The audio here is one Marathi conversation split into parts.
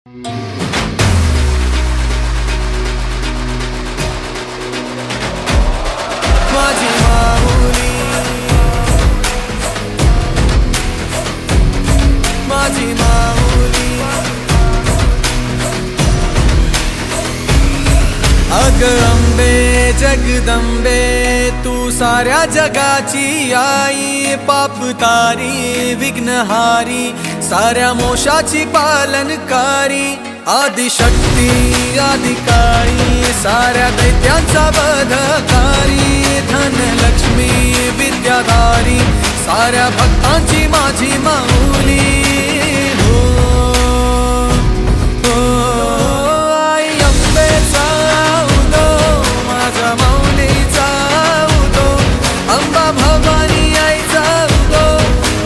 माझी माऊली, माझी माऊली, अग अंबे जगदंबे तू साऱ्या जगाची आई, पाप तारी विघ्नहारी साऱ्या मोशाची पालनकारी, आदिशक्ती आदिकाळी साऱ्या दैत्यांचा वधकारी, धनलक्ष्मी विद्याधारी साऱ्या भक्तांची माझी माऊली। हो हो आई अंबेचा उदो माझ्या माऊलीचा उदो, अंबा भवानी आईचा उदो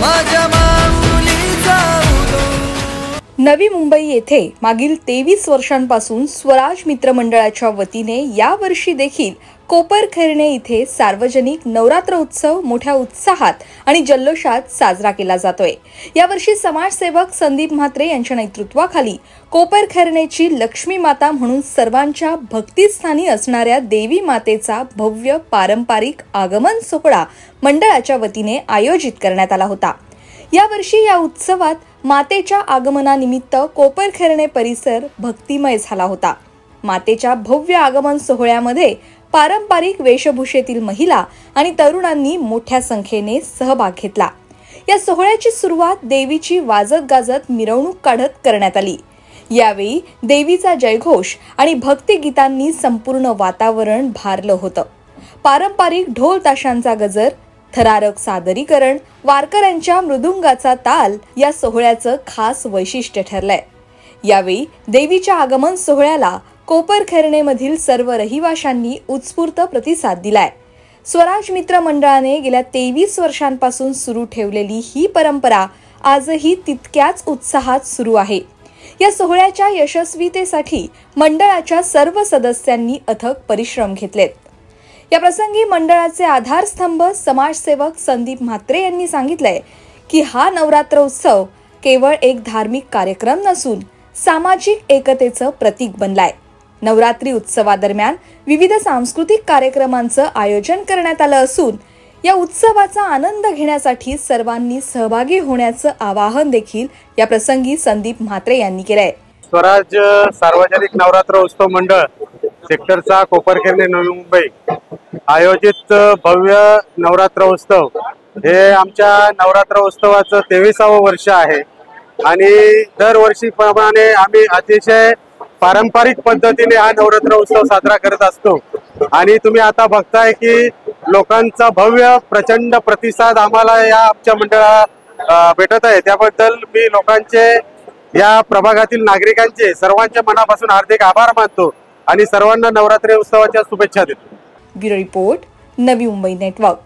माझ्या माऊलीचा उदो। नवी मुंबई येथे मागील 23 वर्षांपासून स्वराज मित्र मंडळाच्या वतीने यावर्षी देखील कोपरखैरणे इथे सार्वजनिक नवरात्र उत्सव मोठ्या उत्साहात आणि जल्लोषात साजरा केला जातोय। यावर्षी समाजसेवक संदीप म्हात्रे यांच्या नेतृत्वाखाली कोपरखैरणेची लक्ष्मी माता म्हणून सर्वांच्या भक्तिस्थानी असणाऱ्या देवी मातेचा भव्य पारंपरिक आगमन सोहळा मंडळाच्या वतीने आयोजित करण्यात आला होता। यावर्षी या उत्सवात मातेच्या आगमनानिमित्त कोपरखैरणे परिसर भक्तिमय झाला होता। मातेच्या भव्य आगमन सोहळ्यामध्ये पारंपरिक वेशभूषेतील महिला आणि तरुणांनी मोठ्या संख्येने सहभाग घेतला। या सोहळ्याची सुरुवात देवीची वाजत गाजत मिरवणूक काढत करण्यात आली। यावेळी देवीचा जयघोष आणि भक्तिगीतांनी संपूर्ण वातावरण भारलं होतं। पारंपरिक ढोल ताशांचा गजर, थरारक सादरीकरण, वारकऱ्यांच्या मृदुंगाचा ताल या सोहळ्याचं खास वैशिष्ट्य ठरलंय। यावेळी देवीच्या आगमन सोहळ्याला कोपरखैरणेमधील सर्व रहिवाशांनी उत्स्फूर्त प्रतिसाद दिलाय। स्वराज मित्र मंडळाने गेल्या 23 वर्षांपासून सुरू ठेवलेली ही परंपरा आजही तितक्याच उत्साहात सुरू आहे। या सोहळ्याच्या यशस्वीतेसाठी मंडळाच्या सर्व सदस्यांनी अथक परिश्रम घेतलेत। या प्रसंगी मंडळाचे आधारस्तंभ समाजसेवक संदीप म्हात्रे यांनी सांगितलंय की हा नवरात्र उत्सव केवळ एक धार्मिक कार्यक्रम नसून सामाजिक एकतेचं प्रतीक बनलाय। नवरात्री उत्सवादरम्यान विविध सांस्कृतिक कार्यक्रमांचं आयोजन करण्यात आलं असून या उत्सवाचा आनंद घेण्यासाठी सर्वांनी सहभागी होण्याचं आवाहन देखील या प्रसंगी संदीप म्हात्रे यांनी केलंय। स्वराज सार्वजनिक नवरात्र उत्सव मंडळ सेक्टरचा कोपरखैरणे नवी मुंबई आयोजित भव्य नवरात्र उत्सव हे आमच्या नवरात्र उत्सवाचं 23वे वर्ष आहे आणि दरवर्षीप्रमाणे आम्ही अतिशय पारंपरिक पद्धतीने हा नवरात्र उत्सव साजरा करत असतो आणि तुम्ही आता बघताय की लोकांचा भव्य प्रचंड प्रतिसाद आम्हाला या आमच्या मंडळाला भेटत आहे। त्याबद्दल मी लोकांचे, या प्रभागातील नागरिकांचे सर्वांच्या मनापासून हार्दिक आभार मानतो आणि सर्वांना नवरात्री उत्सवाच्या शुभेच्छा देतो। Bureau report, Navi Mumbai network.